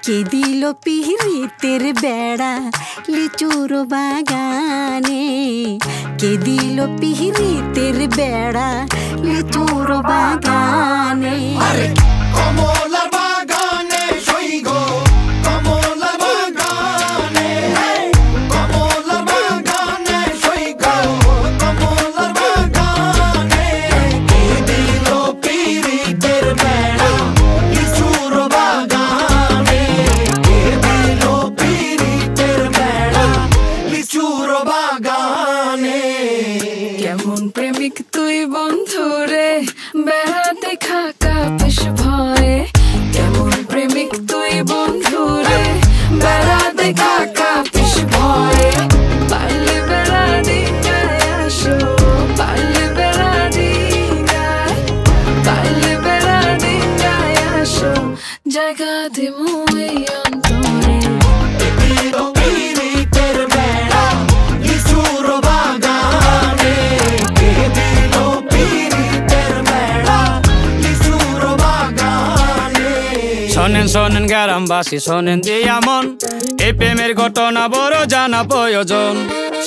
কে দিল পিরিতের বেড়া লিচুর বাগানে, কে দিল পিরিতের বেড়া লিচুর বাগানে। কমলার বাগানে সইগ, কমলার বাগানে, কমলার বাগানে সইগ, কমলার বাগানে। কে দিল পিরিতের বেড়া লিচুর বাগানে, কে দিল পিরিতের বেড়া লিচুর বাগানে। কেমন প্রেমিক তুই বন্ধুরে বেড়াতে খাকা বেশ ভয়ে, কেমন প্রেমিক তুই বন্ধুরে বেড়াতে খাকা বেশ ভয়ে। পারলে বেড়া ডিঙ্গায় আসো, পারলে বেড়া ডিঙ্গায়, পারলে বেড়া ডিঙ্গায় আসো, জায়গা দিমু এই অন্তরে। শোনেন শোনেন গ্রামবাসী শোনেন দিয়া মন, এই প্রেমের ঘটনা বড় জানা প্রয়োজন।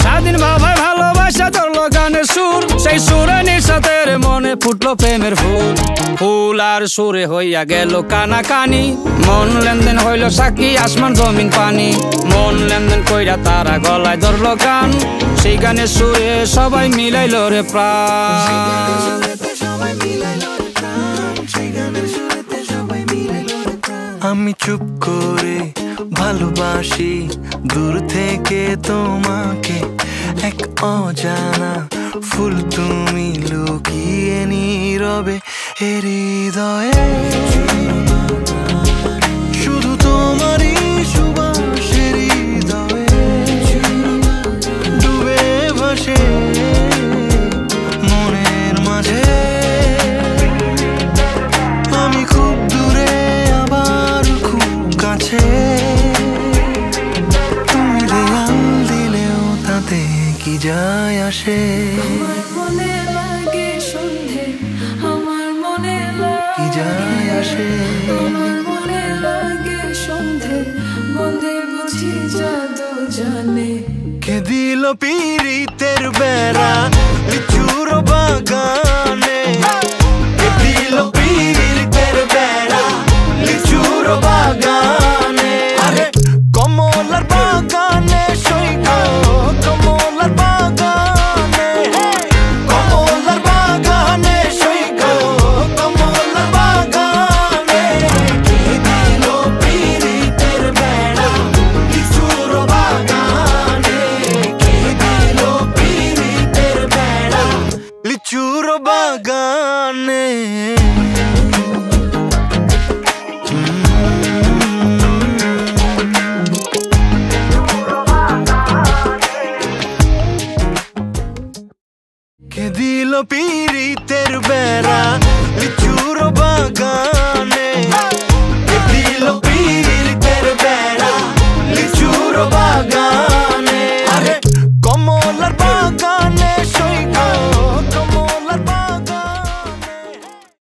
স্বাধীন ভাবে ভালোবাসা ধরলো গানের সুর, সেই সুরে নিঃসাতের মনে ফুটলো প্রেমের ফুল। ফুল আর সুরে হইয়া গেল কানাকানি, মন লেনদেন হইল সাক্ষী আসমান জমিন পানি। মন লেনদেন কইরা তারা গলায় ধরলো গান, সেই গানের সুরে সবাই মিলাইল রে প্রাণ। আমি চুপ করে ভালোবাসি দূর থেকে তোমাকে, এক অজানা ফুল তুমি লুকিয়ে নীরবে হৃদয়ে। শুধু তোমারই সুবাস হৃদয়ে ডুবে ভাসে মনের মাঝে। আমি খুব দূরে আবার খুব কাছে, তুমি দেয়াল দিলেও তাতে কি যায় আসে। আমার মনে লাগে সন্ধে, আমার মনে কি যায় আসে। আমার মনে লাগে সন্ধে, বন্ধে বুঝি জাদু জানে। কে দিল পিরিতের বেড়া লিচু